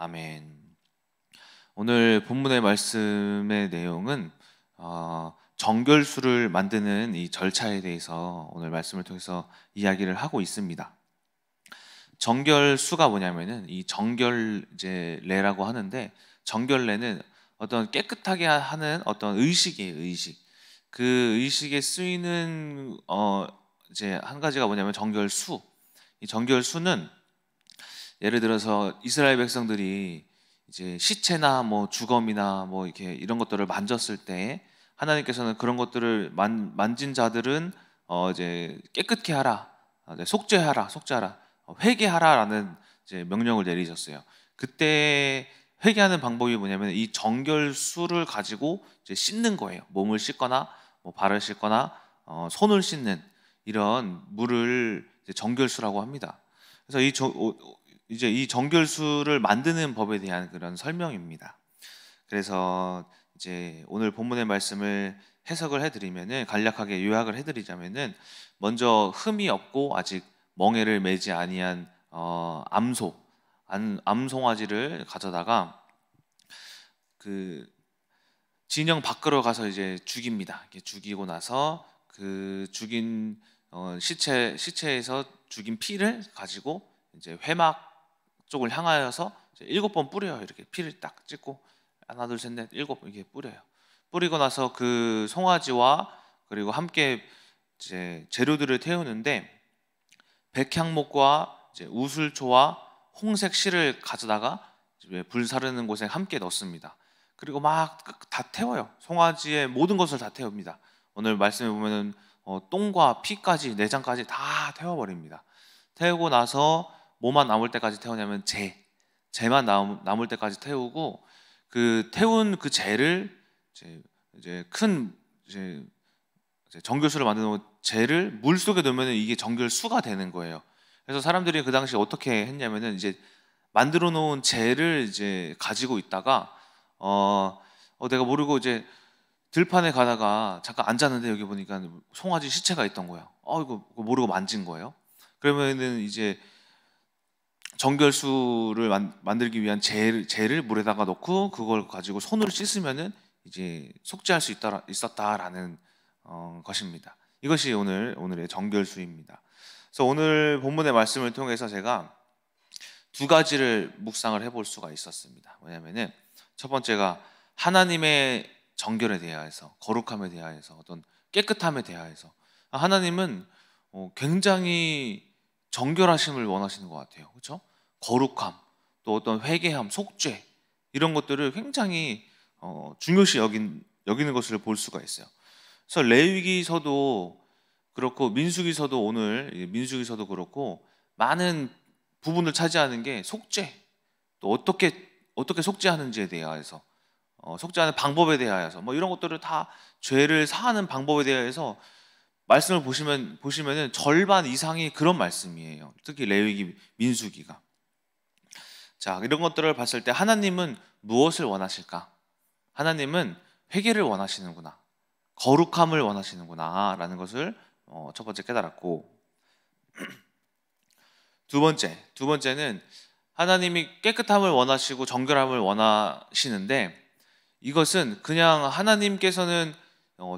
아멘. 오늘 본문의 말씀의 내용은 정결수를 만드는 이 절차에 대해서 오늘 말씀을 통해서 이야기를 하고 있습니다. 정결수가 뭐냐면은 이 정결례라고 하는데, 정결례는 어떤 깨끗하게 하는 어떤 의식이에요. 의식. 그 의식에 쓰이는 이제 한 가지가 뭐냐면 정결수. 이 정결수는 예를 들어서 이스라엘 백성들이 이제 시체나 뭐 주검이나 뭐 이렇게 이런 것들을 만졌을 때 하나님께서는 그런 것들을 만진 자들은 이제 깨끗게 하라, 속죄하라, 회개하라라는 이제 명령을 내리셨어요. 그때 회개하는 방법이 뭐냐면 이 정결수를 가지고 이제 씻는 거예요. 몸을 씻거나 뭐 발을 씻거나 손을 씻는 이런 물을 이제 정결수라고 합니다. 그래서 이제 이 정결수를 만드는 법에 대한 그런 설명입니다. 그래서 이제 오늘 본문의 말씀을 해석을 해드리면은, 간략하게 요약을 해드리자면은, 먼저 흠이 없고 아직 멍에를 매지 아니한 암송아지를 가져다가 그 진영 밖으로 가서 이제 죽입니다. 이렇게 죽이고 나서 그 죽인 시체에서 죽인 피를 가지고 이제 회막 쪽을 향하여서 7번 뿌려요. 이렇게 피를 딱 찍고 하나 둘 셋 넷 일곱 이렇게 뿌려요. 뿌리고 나서 그 송아지와 그리고 함께 이제 재료들을 태우는데, 백향목과 이제 우슬초와 홍색 실을 가져다가 불 사르는 곳에 함께 넣습니다. 그리고 막 다 태워요. 송아지의 모든 것을 다 태웁니다. 오늘 말씀에 보면은 똥과 피까지 내장까지 다 태워버립니다. 태우고 나서 뭐만 남을 때까지 태우냐면 재만 남을 때까지 태우고, 그 태운 그 재를 이제 큰 이제 정결수를 만드는 재를 물 속에 넣으면 이게 정결수가 되는 거예요. 그래서 사람들이 그 당시 어떻게 했냐면은 이제 만들어 놓은 재를 이제 가지고 있다가 내가 모르고 이제 들판에 가다가 잠깐 앉았는데 여기 보니까 송아지 시체가 있던 거예요. 이거 모르고 만진 거예요. 그러면은 이제 정결수를 만들기 위한 재를 물에다가 넣고 그걸 가지고 손으로 씻으면은 이제 속죄할 수 있었다라는 것입니다. 이것이 오늘의 정결수입니다. 그래서 오늘 본문의 말씀을 통해서 제가 두 가지를 묵상을 해볼 수가 있었습니다. 뭐냐면은 첫 번째가 하나님의 정결에 대하여서, 거룩함에 대하여서, 어떤 깨끗함에 대하여서 하나님은 굉장히 정결하심을 원하시는 것 같아요. 그렇죠? 거룩함, 또 어떤 회개함, 속죄 이런 것들을 굉장히 중요시 여기는 것을 볼 수가 있어요. 그래서 레위기서도 그렇고 민수기서도 그렇고 많은 부분을 차지하는 게 속죄, 또 어떻게 속죄하는지에 대하여서, 속죄하는 방법에 대하여서 뭐 이런 것들을 다, 죄를 사하는 방법에 대해서 말씀을 보시면은 절반 이상이 그런 말씀이에요. 특히 레위기, 민수기가. 자, 이런 것들을 봤을 때 하나님은 무엇을 원하실까? 하나님은 회개를 원하시는구나, 거룩함을 원하시는구나 라는 것을 첫 번째 깨달았고, 두 번째는 하나님이 깨끗함을 원하시고 정결함을 원하시는데, 이것은 그냥 하나님께서는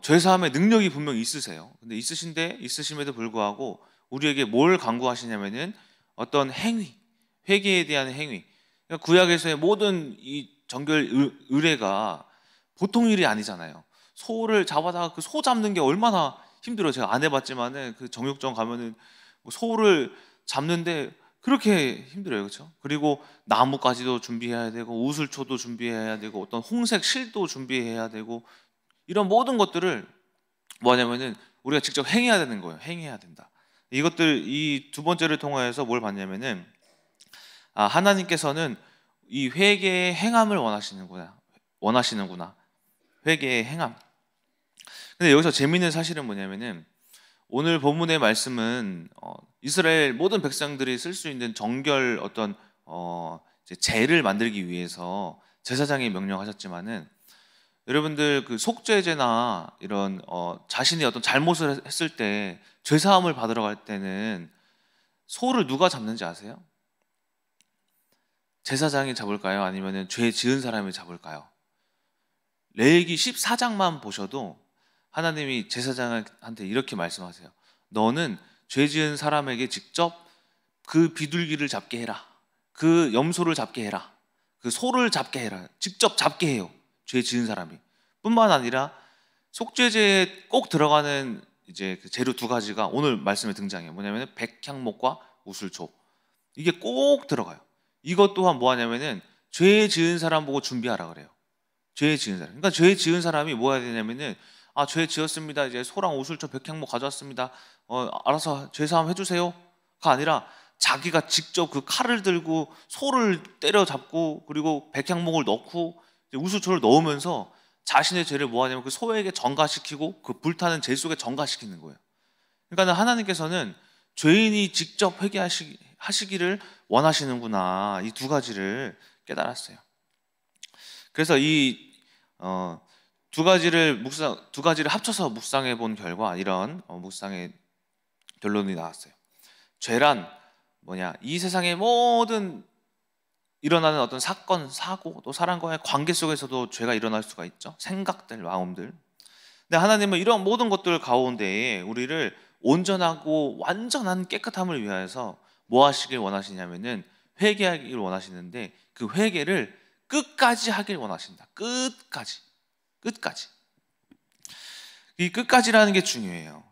죄사함의 능력이 분명히 있으세요. 근데 있으심에도 불구하고 우리에게 뭘 강구하시냐면은 어떤 행위, 회개에 대한 행위. 그러니까 구약에서의 모든 이 정결 의례가 보통 일이 아니잖아요. 소를 잡아다가 그 소 잡는 게 얼마나 힘들어요. 제가 안 해봤지만은 그 정육점 가면은 뭐 소를 잡는데 그렇게 힘들어요. 그렇죠? 그리고 나무까지도 준비해야 되고 우슬초도 준비해야 되고 어떤 홍색 실도 준비해야 되고, 이런 모든 것들을 뭐냐면은 우리가 직접 행해야 되는 거예요. 행해야 된다. 이 두 번째를 통하여서 뭘 봤냐면은 하나님께서는 이 회개의 행함을 원하시는구나. 회개의 행함. 근데 여기서 재미있는 사실은 뭐냐면은 오늘 본문의 말씀은 이스라엘 모든 백성들이 쓸 수 있는 정결 어떤 이제 제를 만들기 위해서 제사장이 명령하셨지만은, 여러분들 그 속죄제나 이런 자신이 어떤 잘못을 했을 때 죄사함을 받으러 갈 때는 소를 누가 잡는지 아세요? 제사장이 잡을까요? 아니면 죄 지은 사람이 잡을까요? 레위기 14장만 보셔도 하나님이 제사장한테 이렇게 말씀하세요. 너는 죄 지은 사람에게 직접 그 비둘기를 잡게 해라. 그 염소를 잡게 해라. 그 소를 잡게 해라. 직접 잡게 해요. 죄 지은 사람이. 뿐만 아니라 속죄제에 꼭 들어가는 이제 그 재료 두 가지가 오늘 말씀에 등장해요. 뭐냐면 백향목과 우슬초. 이게 꼭 들어가요. 이것 또한 뭐 하냐면은 죄 지은 사람 보고 준비하라 그래요. 죄 지은 사람. 그러니까 죄 지은 사람이 뭐 해야 되냐면은 죄 지었습니다. 이제 소랑 우슬초 백향목 가져왔습니다. 알아서 죄사함 해주세요가 아니라 자기가 직접 그 칼을 들고 소를 때려잡고 그리고 백향목을 넣고 우슬초를 넣으면서 자신의 죄를 뭐 하냐면 그 소에게 전가시키고 그 불타는 죄 속에 전가시키는 거예요. 그러니까 하나님께서는 죄인이 직접 회개하시기를 원하시는구나. 이 두 가지를 깨달았어요. 그래서 이 두 가지를 합쳐서 묵상해 본 결과 이런 묵상의 결론이 나왔어요. 죄란 뭐냐? 이 세상의 모든 일어나는 어떤 사건, 사고, 또 사람과의 관계 속에서도 죄가 일어날 수가 있죠. 생각들, 마음들. 근데 하나님은 이런 모든 것들 가운데에 우리를 온전하고 완전한 깨끗함을 위하여서 뭐 하시길 원하시냐면은 회개하기를 원하시는데 그 회개를 끝까지 하길 원하신다. 끝까지. 이 끝까지라는 게 중요해요.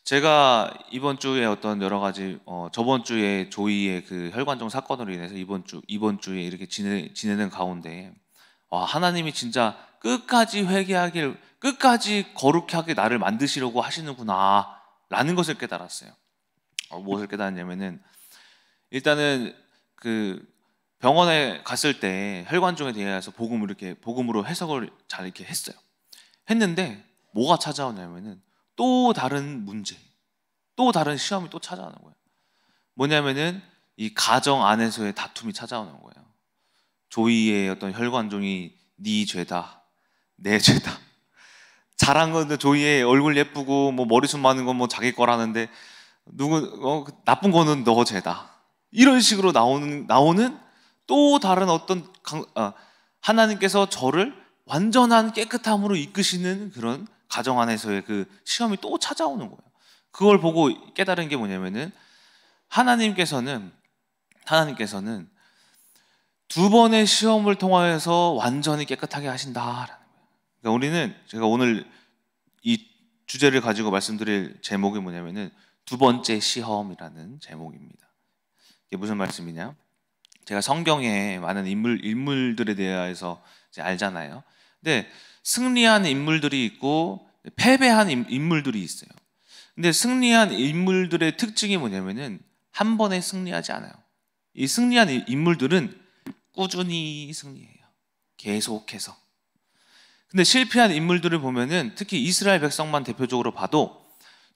제가 이번 주에 어떤 여러 가지 저번 주에 조이의 그 혈관종 사건으로 인해서 이번 주에 이렇게 지내는 가운데 하나님이 진짜 끝까지 회개하길 끝까지 거룩하게 나를 만드시려고 하시는구나 라는 것을 깨달았어요. 무엇을 깨달았냐면은 일단은 그 병원에 갔을 때 혈관종에 대해서 복음으로 해석을 잘 이렇게 했어요. 했는데 뭐가 찾아오냐면은 또 다른 문제, 또 다른 시험이 또 찾아오는 거예요. 뭐냐면은 이 가정 안에서의 다툼이 찾아오는 거예요. 조이의 어떤 혈관종이 네 죄다, 내 죄다. 잘한 건데 조이의 얼굴 예쁘고 뭐 머리숱 많은 건 뭐 자기 거라는데 나쁜 거는 너 죄다. 이런 식으로 나오는 또 다른 어떤 하나님께서 저를 완전한 깨끗함으로 이끄시는 그런 가정 안에서의 그 시험이 또 찾아오는 거예요. 그걸 보고 깨달은 게 뭐냐면은 하나님께서는 두 번의 시험을 통하여서 완전히 깨끗하게 하신다라는 거예요. 그러니까 제가 오늘 이 주제를 가지고 말씀드릴 제목이 뭐냐면은 두 번째 시험이라는 제목입니다. 이게 무슨 말씀이냐? 제가 성경에 많은 인물들에 대해서 이제 알잖아요. 근데 승리한 인물들이 있고 패배한 인물들이 있어요. 근데 승리한 인물들의 특징이 뭐냐면은 한 번에 승리하지 않아요. 이 승리한 인물들은 꾸준히 승리해요. 계속해서. 근데 실패한 인물들을 보면은 특히 이스라엘 백성만 대표적으로 봐도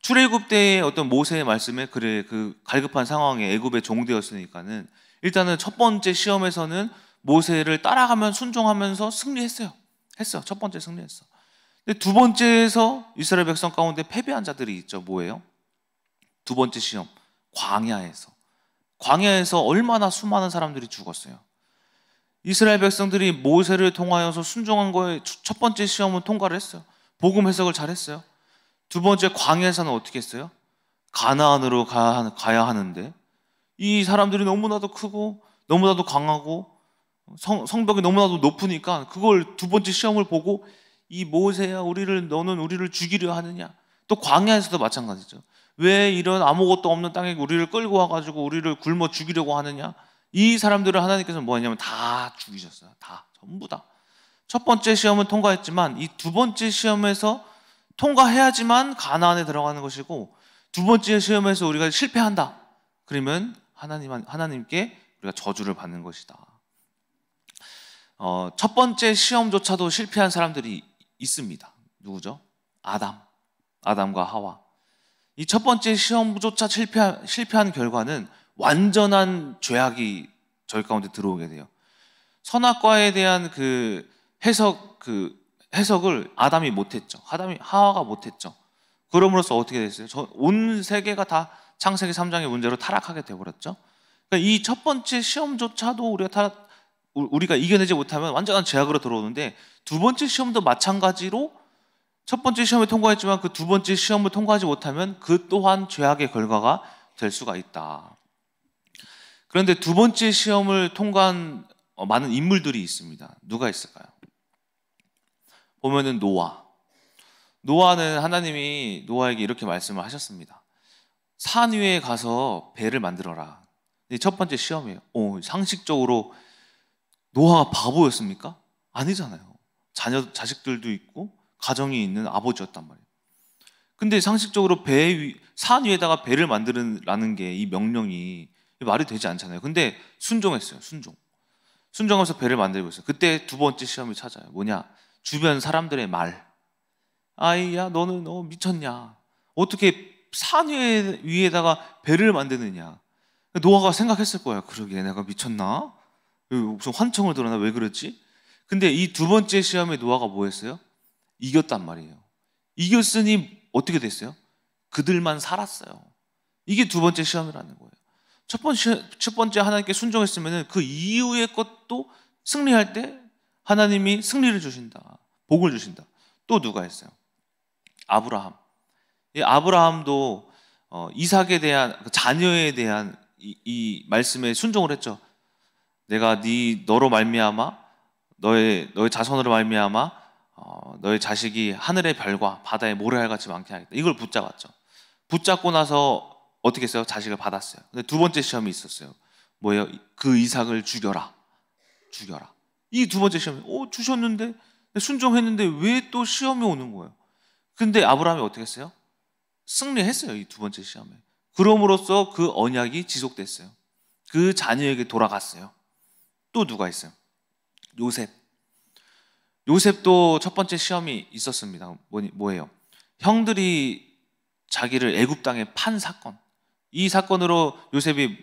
출애굽 때의 어떤 모세의 말씀에 그 갈급한 상황에 애굽의 종되었으니까는 일단은 첫 번째 시험에서는 모세를 따라가면 순종하면서 승리했어요. 첫 번째 승리했어. 근데 두 번째에서 이스라엘 백성 가운데 패배한 자들이 있죠. 뭐예요? 두 번째 시험, 광야에서 얼마나 수많은 사람들이 죽었어요. 이스라엘 백성들이 모세를 통하여서 순종한 거에 첫 번째 시험은 통과를 했어요. 복음 해석을 잘했어요. 두 번째 광야에서는 어떻게 했어요? 가나안으로 가야 하는데 이 사람들이 너무나도 크고 너무나도 강하고 성벽이 너무나도 높으니까 그걸 두 번째 시험을 보고 이 모세야 너는 우리를 죽이려 하느냐. 또 광야에서도 마찬가지죠. 왜 이런 아무것도 없는 땅에 우리를 끌고 와가지고 우리를 굶어 죽이려고 하느냐. 이 사람들을 하나님께서 뭐 했냐면 다 죽이셨어요. 다 전부 다. 첫 번째 시험은 통과했지만 이 두 번째 시험에서 통과해야지만 가나안에 들어가는 것이고 두 번째 시험에서 우리가 실패한다. 그러면 하나님께 우리가 저주를 받는 것이다. 첫 번째 시험조차도 실패한 사람들이 있습니다. 누구죠? 아담과 하와. 이 첫 번째 시험조차 실패한 결과는 완전한 죄악이 저희 가운데 들어오게 돼요. 선악과에 대한 그 해석을 아담이 못했죠. 하와가 못했죠. 그럼으로써 어떻게 됐어요? 온 세계가 다 창세기 3장의 문제로 타락하게 되어버렸죠. 그러니까 이 첫 번째 시험조차도 우리가 우리가 이겨내지 못하면 완전한 죄악으로 들어오는데, 두 번째 시험도 마찬가지로 첫 번째 시험을 통과했지만 그 두 번째 시험을 통과하지 못하면 그 또한 죄악의 결과가 될 수가 있다. 그런데 두 번째 시험을 통과한 많은 인물들이 있습니다. 누가 있을까요? 보면은 노아는 하나님이 노아에게 이렇게 말씀을 하셨습니다. 산 위에 가서 배를 만들어라. 첫 번째 시험이에요. 상식적으로 노아가 바보였습니까? 아니잖아요. 자식들도 있고 가정이 있는 아버지였단 말이에요. 근데 상식적으로 산 위에다가 배를 만들라는 게, 이 명령이 말이 되지 않잖아요. 근데 순종했어요. 순종하면서 배를 만들고 있어요. 그때 두 번째 시험이 찾아요. 뭐냐? 주변 사람들의 말. 아이야, 너는 미쳤냐? 어떻게 산 위에다가 배를 만드느냐? 노아가 생각했을 거예요. 그러게, 내가 미쳤나? 무슨 환청을 들었나? 왜 그랬지? 근데 이 두 번째 시험에 노아가 뭐 했어요? 이겼단 말이에요. 이겼으니 어떻게 됐어요? 그들만 살았어요. 이게 두 번째 시험이라는 거예요. 첫 번째 하나님께 순종했으면 그 이후의 것도 승리할 때 하나님이 승리를 주신다. 복을 주신다. 또 누가 있어요? 아브라함. 이 아브라함도 이삭에 대한, 자녀에 대한 이 말씀에 순종을 했죠. 내가 너로 말미암아, 너의 자손으로 말미암아 너의 자식이 하늘의 별과 바다의 모래알같이 많게 하겠다. 이걸 붙잡았죠. 붙잡고 나서 어떻게 했어요? 자식을 받았어요. 근데 두 번째 시험이 있었어요. 뭐예요? 그 이삭을 죽여라. 이 두 번째 시험이 주셨는데, 순종했는데 왜 또 시험이 오는 거예요? 근데 아브라함이 어떻게 했어요? 승리했어요. 이 두 번째 시험에. 그럼으로써 그 언약이 지속됐어요. 그 자녀에게 돌아갔어요. 또 누가 있어요? 요셉도 첫 번째 시험이 있었습니다. 뭐예요? 형들이 자기를 애굽 땅에 판 사건. 이 사건으로 요셉이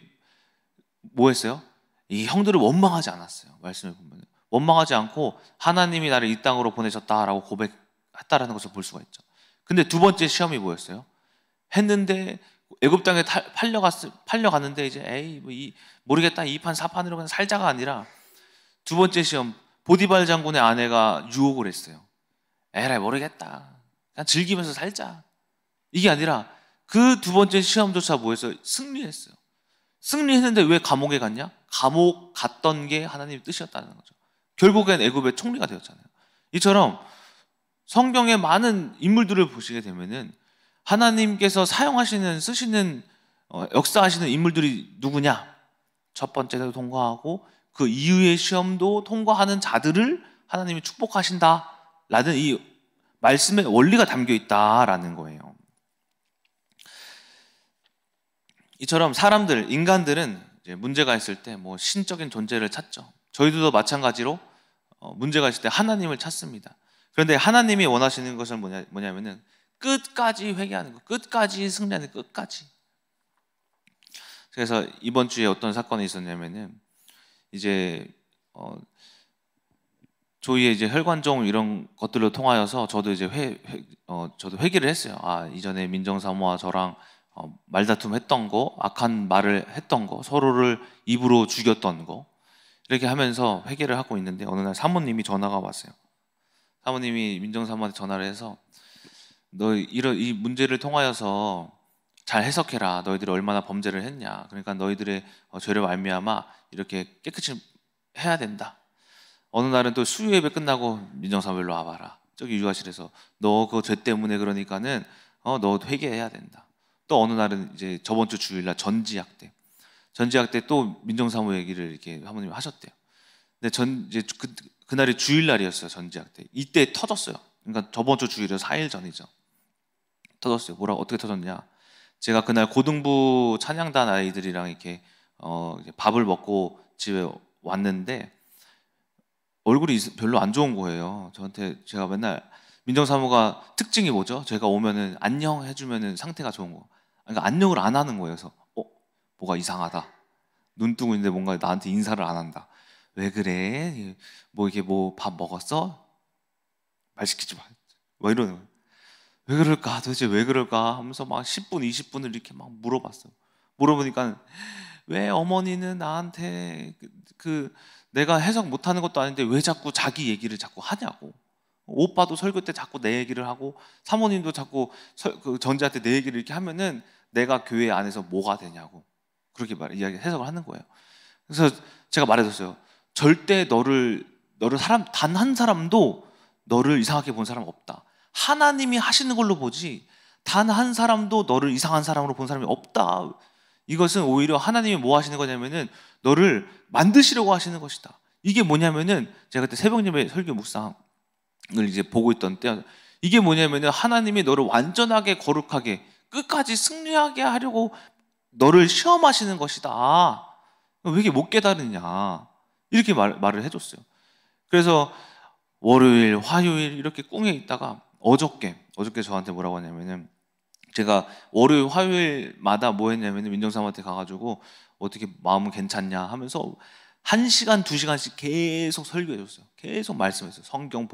뭐 했어요? 이 형들을 원망하지 않았어요. 말씀을 보면 원망하지 않고 하나님이 나를 이 땅으로 보내셨다라고 고백했다라는 것을 볼 수가 있죠. 근데 두 번째 시험이 뭐였어요? 했는데 애굽 땅에 팔려갔는데 이제 모르겠다, 2판 4판으로 그냥 살자가 아니라, 두 번째 시험, 보디발 장군의 아내가 유혹을 했어요. 에라이, 모르겠다, 그냥 즐기면서 살자. 이게 아니라 그 두 번째 시험조차 뭐였어요? 승리했어요. 승리했는데 왜 감옥에 갔냐? 감옥 갔던 게 하나님의 뜻이었다는 거죠. 결국엔 애굽의 총리가 되었잖아요. 이처럼 성경의 많은 인물들을 보시게 되면은 하나님께서 쓰시는 역사하시는 인물들이 누구냐? 첫 번째도 통과하고 그 이후의 시험도 통과하는 자들을 하나님이 축복하신다라는 이 말씀의 원리가 담겨 있다라는 거예요. 이처럼 인간들은 이제 문제가 있을 때 뭐 신적인 존재를 찾죠. 저희들도 마찬가지로 문제가 있을 때 하나님을 찾습니다. 그런데 하나님이 원하시는 것은 뭐냐면은 끝까지 회개하는 거, 끝까지 승리하는 거, 끝까지. 그래서 이번 주에 어떤 사건이 있었냐면은 이제 조이의 이제 혈관종 이런 것들로 통하여서 저도 이제 저도 회개를 했어요. 이전에 민정사모와 저랑 말다툼했던 거, 악한 말을 했던 거, 서로를 입으로 죽였던 거, 이렇게 하면서 회개를 하고 있는데 어느 날 사모님이 전화가 왔어요. 사모님이 민정사모한테 전화를 해서 이 문제를 통하여서 잘 해석해라. 너희들이 얼마나 범죄를 했냐. 그러니까 너희들의 죄를 말미암아 이렇게 깨끗이 해야 된다. 어느 날은 또 수요 예배 끝나고 민정사모 일로 와봐라. 저기 유아실에서 너 그 죄 때문에 그러니까는 너 회개해야 된다. 또 어느 날은 이제 저번 주 주일날 전지학 때 또 민정사모 얘기를 이렇게 사모님이 하셨대요. 근데 이제 그날이 주일날이었어요. 전지학 때. 이때 터졌어요. 그러니까 저번 주 주일은 4일 전이죠. 터졌어요. 어떻게 터졌냐? 제가 그날 고등부 찬양단 아이들이랑 이렇게 밥을 먹고 집에 왔는데 얼굴이 별로 안 좋은 거예요. 제가 맨날 민정사모가 특징이 뭐죠? 제가 오면은 안녕 해주면은 상태가 좋은 거. 그러니까 안녕을 안 하는 거예요. 그래서 뭐가 이상하다. 눈 뜨고 있는데 뭔가 나한테 인사를 안 한다. 왜 그래? 이게 밥 먹었어? 말 시키지 마. 뭐 이러는 거예요. 왜 그럴까? 도대체 왜 그럴까? 하면서 막 10분, 20분을 이렇게 막 물어봤어요. 물어보니까 왜 어머니는 나한테 내가 해석 못하는 것도 아닌데 왜 자꾸 자기 얘기를 자꾸 하냐고. 오빠도 설교 때 자꾸 내 얘기를 하고 사모님도 자꾸 그 전지한테 내 얘기를 이렇게 하면은 내가 교회 안에서 뭐가 되냐고 그렇게 이야기 해석을 하는 거예요. 그래서 제가 말해줬어요. 절대 너를 단 한 사람도 너를 이상하게 본 사람 없다. 하나님이 하시는 걸로 보지 단 한 사람도 너를 이상한 사람으로 본 사람이 없다. 이것은 오히려 하나님이 뭐 하시는 거냐면은 너를 만드시려고 하시는 것이다. 이게 뭐냐면은 제가 그때 새벽 예배 설교 묵상을 이제 보고 있던 때 이게 뭐냐면은 하나님이 너를 완전하게 거룩하게 끝까지 승리하게 하려고 너를 시험하시는 것이다. 왜 이렇게 못 깨달으냐 이렇게 말을 해줬어요. 그래서 월요일, 화요일 이렇게 꿍에 있다가 어저께 저한테 뭐라고 하냐면은 제가 월요일, 화요일마다 뭐 했냐면은 민정사모한테 가가지고 어떻게 마음은 괜찮냐 하면서 1시간, 2시간씩 계속 설교해줬어요. 계속 말씀했어요. 성경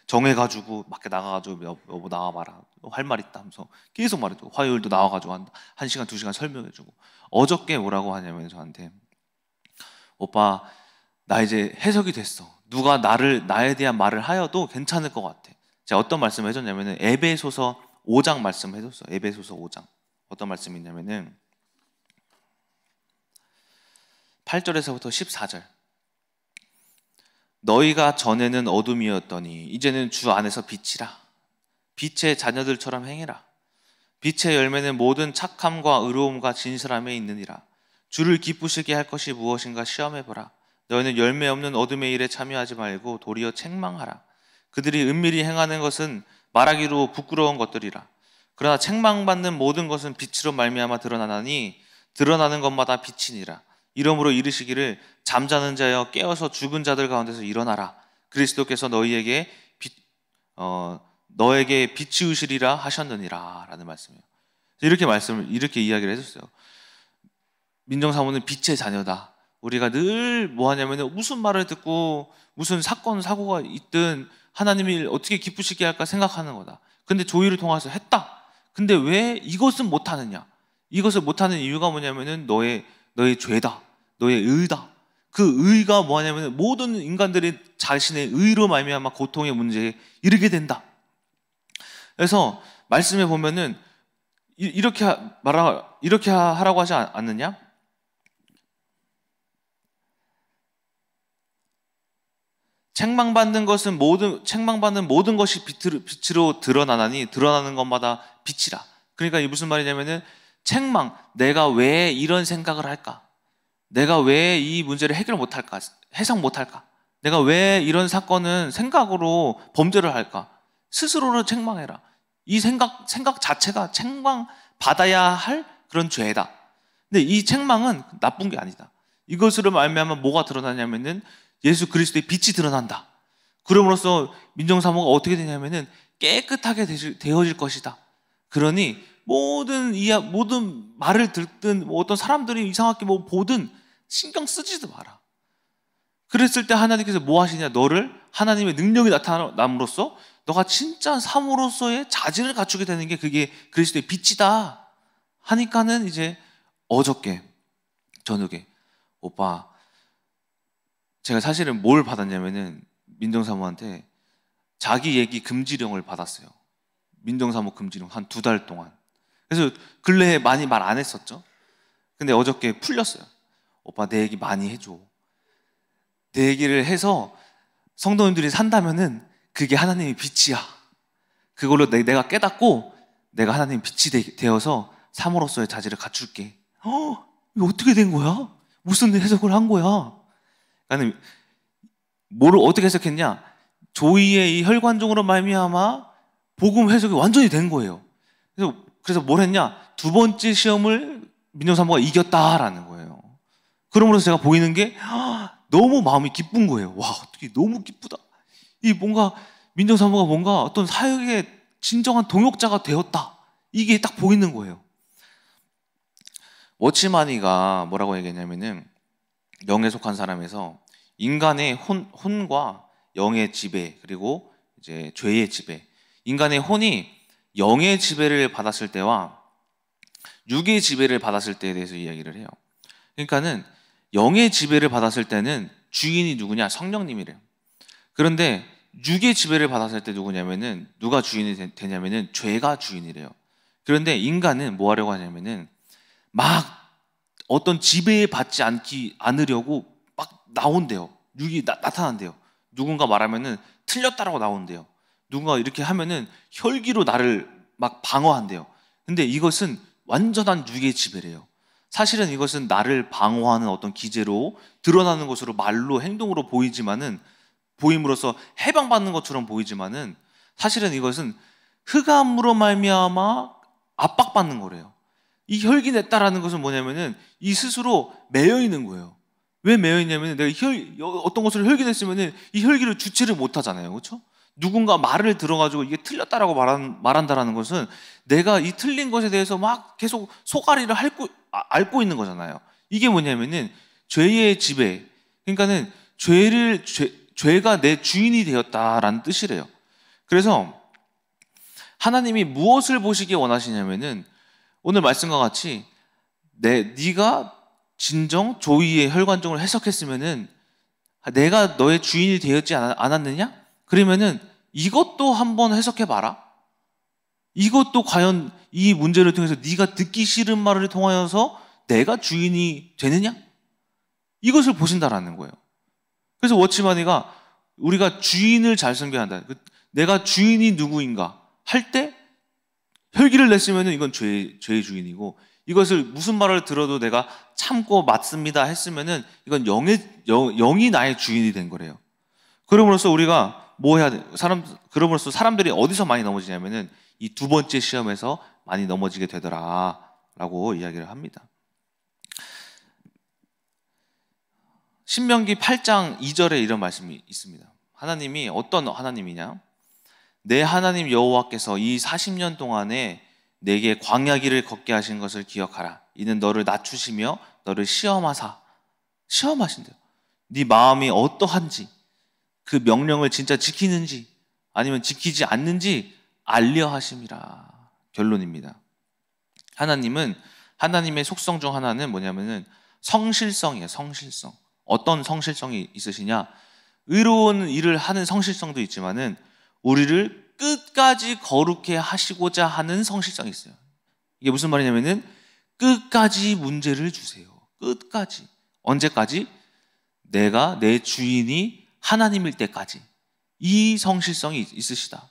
정해가지고 밖에 나가가지고 여보 나와봐라. 할 말 있다 하면서 계속 말해주고 화요일도 나와가지고 1시간, 2시간 설명해주고 어저께 뭐라고 하냐면 저한테 오빠 나 이제 해석이 됐어. 누가 나에 대한 말을 하여도 괜찮을 것 같아. 제가 어떤 말씀을 해줬냐면은 에베소서 5장 말씀을 해줬어요. 에베소서 5장 어떤 말씀이 있냐면은 8절에서부터 14절 너희가 전에는 어둠이었더니 이제는 주 안에서 빛이라 빛의 자녀들처럼 행해라 빛의 열매는 모든 착함과 의로움과 진실함에 있느니라 주를 기쁘시게 할 것이 무엇인가 시험해보라 너희는 열매 없는 어둠의 일에 참여하지 말고 도리어 책망하라 그들이 은밀히 행하는 것은 말하기로 부끄러운 것들이라 그러나 책망받는 모든 것은 빛으로 말미암아 드러나나니 드러나는 것마다 빛이니라 이러므로 이르시기를 잠자는 자여 깨어서 죽은 자들 가운데서 일어나라 그리스도께서 너에게 비치우시리라 하셨느니라 라는 말씀이에요. 이렇게 이야기를 해줬어요. 민정사모는 빛의 자녀다. 우리가 늘 뭐 하냐면 무슨 말을 듣고 무슨 사건 사고가 있든 하나님이 어떻게 기쁘시게 할까 생각하는 거다. 근데 조의를 통해서 했다. 근데 왜 이것은 못하느냐? 이것을 못하는 이유가 뭐냐면은 너의 죄다. 너의 의다. 그 의가 뭐냐면 모든 인간들이 자신의 의로 말미암아 고통의 문제에 이르게 된다. 그래서 말씀에 보면은 이렇게 하라고 하지 않느냐? 책망받는 모든 것이 빛으로 드러나나니 드러나는 것마다 빛이라. 그러니까 이 무슨 말이냐면은 내가 왜 이런 생각을 할까? 내가 왜 이 문제를 해결 못할까? 해석 못할까? 내가 왜 이런 사건은 생각으로 범죄를 할까? 스스로를 책망해라. 이 생각 자체가 책망받아야 할 그런 죄다. 근데 이 책망은 나쁜 게 아니다. 이것으로 말미암아 뭐가 드러나냐면은 예수 그리스도의 빛이 드러난다. 그럼으로써 민정사모가 어떻게 되냐면은 깨끗하게 되어질 것이다. 그러니 모든 말을 듣든 어떤 사람들이 이상하게 보든 신경 쓰지도 마라. 그랬을 때 하나님께서 뭐 하시냐? 너를 하나님의 능력이 나타남으로써 너가 진짜 사모로서의 자질을 갖추게 되는 게 그게 그리스도의 빛이다 하니까는 이제 어저께 저녁에 오빠 제가 사실은 뭘 받았냐면은 민정사모한테 자기 얘기 금지령을 받았어요. 민정사모 금지령 한 2달 동안. 그래서 근래에 많이 말 안 했었죠. 근데 어저께 풀렸어요. 오빠 내 얘기 많이 해줘. 내 얘기를 해서 성도님들이 산다면은 그게 하나님의 빛이야. 그걸로 내가 깨닫고 내가 하나님의 빛이 되어서 사모로서의 자질을 갖출게. 이거 어떻게 된 거야? 무슨 해석을 한 거야? 나는 뭐를 어떻게 해석했냐? 조이의 이 혈관종으로 말미암아 복음 해석이 완전히 된 거예요. 그래서 뭘 했냐? 2번째 시험을 민정사모가 이겼다라는 거예요. 그러면서 제가 보이는 게 너무 마음이 기쁜 거예요. 와, 어떻게 너무 기쁘다. 뭔가 민정사모가 뭔가 어떤 사역의 진정한 동역자가 되었다. 이게 딱 보이는 거예요. 워치마니가 뭐라고 얘기했냐면은 영에 속한 사람에서 인간의 혼과 영의 지배 그리고 이제 죄의 지배. 인간의 혼이 영의 지배를 받았을 때와 육의 지배를 받았을 때에 대해서 이야기를 해요. 그러니까는 영의 지배를 받았을 때는 주인이 누구냐? 성령님이래요. 그런데 육의 지배를 받았을 때 누구냐면은 누가 주인이 되냐면은 죄가 주인이래요. 그런데 인간은 뭐 하려고 하냐면은 막 어떤 지배에 받지 않으려고 막 나온대요. 육이 나타난대요. 누군가 말하면은 틀렸다라고 나온대요. 누군가 이렇게 하면은 혈기로 나를 막 방어한대요. 근데 이것은 완전한 육의 지배래요. 사실은 이것은 나를 방어하는 어떤 기제로 드러나는 것으로 말로 행동으로 보임으로써 해방받는 것처럼 보이지만은 사실은 이것은 흑암으로 말미암아 압박받는 거래요. 이 혈기 냈다라는 것은 뭐냐면은 이 스스로 매여 있는 거예요. 왜 매여 있냐면은 내가 어떤 것을 혈기 냈으면은 이 혈기를 주체를 못 하잖아요. 그렇죠? 누군가 말을 들어가지고 이게 틀렸다라고 말한다라는 것은 내가 이 틀린 것에 대해서 막 계속 소가리를 앓고 있는 거잖아요. 이게 뭐냐면은 죄의 지배. 그러니까는 죄가 내 주인이 되었다라는 뜻이래요. 그래서 하나님이 무엇을 보시기 원하시냐면은 오늘 말씀과 같이 네가 진정 조의의 혈관종을 해석했으면은 내가 너의 주인이 되었지 않았느냐? 그러면은 이것도 한번 해석해 봐라. 이것도 과연 이 문제를 통해서 네가 듣기 싫은 말을 통하여서 내가 주인이 되느냐? 이것을 보신다라는 거예요. 그래서 워치마니가 우리가 주인을 잘 섬겨야 한다. 내가 주인이 누구인가 할 때 혈기를 냈으면 이건 죄의 주인이고, 이것을 무슨 말을 들어도 내가 참고 맞습니다 했으면은 이건 영이 나의 주인이 된 거래요. 그럼으로써 우리가 뭐 해야 돼? 그럼으로써 사람들이 어디서 많이 넘어지냐면은 이 두 번째 시험에서 많이 넘어지게 되더라라고 이야기를 합니다. 신명기 8장 2절에 이런 말씀이 있습니다. 하나님이 어떤 하나님이냐? 내 하나님 여호와께서 이 40년 동안에 내게 광야 길을 걷게 하신 것을 기억하라. 이는 너를 낮추시며 너를 시험하신대요. 네 마음이 어떠한지, 그 명령을 진짜 지키는지 아니면 지키지 않는지 알려 하심이라. 결론입니다. 하나님의 속성 중 하나는 뭐냐면은 성실성이에요. 성실성. 어떤 성실성이 있으시냐? 의로운 일을 하는 성실성도 있지만은 우리를 끝까지 거룩해 하시고자 하는 성실성이 있어요. 이게 무슨 말이냐면은 끝까지 문제를 주세요. 끝까지. 언제까지? 내가 내 주인이 하나님일 때까지. 이 성실성이 있으시다.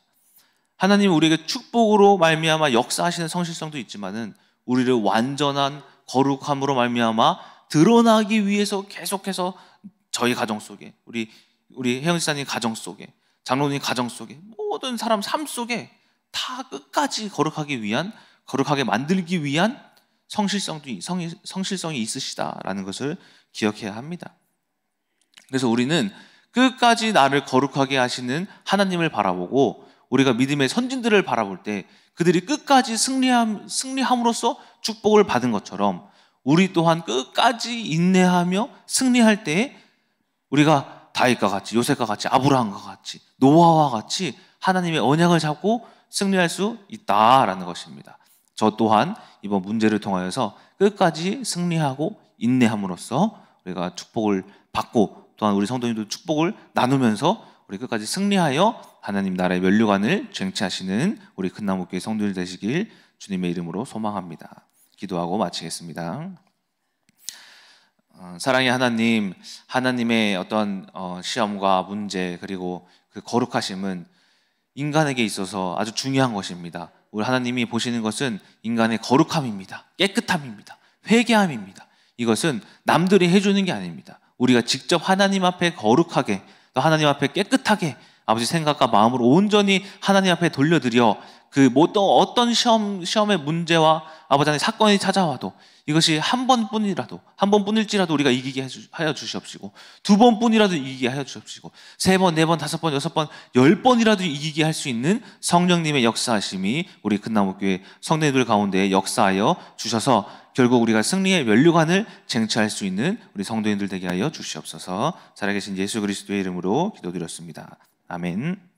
하나님은 우리에게 축복으로 말미암아 역사하시는 성실성도 있지만은 우리를 완전한 거룩함으로 말미암아 드러나기 위해서 계속해서 저희 가정 속에, 우리 혜영 지사님 가정 속에, 장로님 가정 속에, 모든 사람 삶 속에 다 끝까지 거룩하게 만들기 위한 성실성이 있으시다라는 것을 기억해야 합니다. 그래서 우리는 끝까지 나를 거룩하게 하시는 하나님을 바라보고, 우리가 믿음의 선진들을 바라볼 때 그들이 끝까지 승리함으로써 축복을 받은 것처럼 우리 또한 끝까지 인내하며 승리할 때에 우리가 다윗과 같이, 요셉과 같이, 아브라함과 같이, 노아와 같이 하나님의 언약을 잡고 승리할 수 있다라는 것입니다. 저 또한 이번 문제를 통하여서 끝까지 승리하고 인내함으로써 우리가 축복을 받고, 또한 우리 성도님도 축복을 나누면서 우리 끝까지 승리하여 하나님 나라의 면류관을 쟁취하시는 우리 큰나무교회 성도들 되시길 주님의 이름으로 소망합니다. 기도하고 마치겠습니다. 사랑의 하나님, 하나님의 어떤 시험과 문제, 그리고 그 거룩하심은 인간에게 있어서 아주 중요한 것입니다. 우리 하나님이 보시는 것은 인간의 거룩함입니다. 깨끗함입니다. 회개함입니다. 이것은 남들이 해주는 게 아닙니다. 우리가 직접 하나님 앞에 거룩하게, 또 하나님 앞에 깨끗하게 아버지 생각과 마음을 온전히 하나님 앞에 돌려드려 그 어떤 시험의 문제와 아버지 하나님 사건이 찾아와도 이것이 한 번뿐일지라도 우리가 이기게 하여 주시옵시고, 두 번뿐이라도 이기게 하여 주시옵시고, 세 번, 네 번, 다섯 번, 여섯 번, 10번이라도 이기게 할 수 있는 성령님의 역사하심이 우리 큰나무교회 성도님들 가운데 역사하여 주셔서 결국 우리가 승리의 면류관을 쟁취할 수 있는 우리 성도님들 되게 하여 주시옵소서. 살아계신 예수 그리스도의 이름으로 기도드렸습니다. 아멘.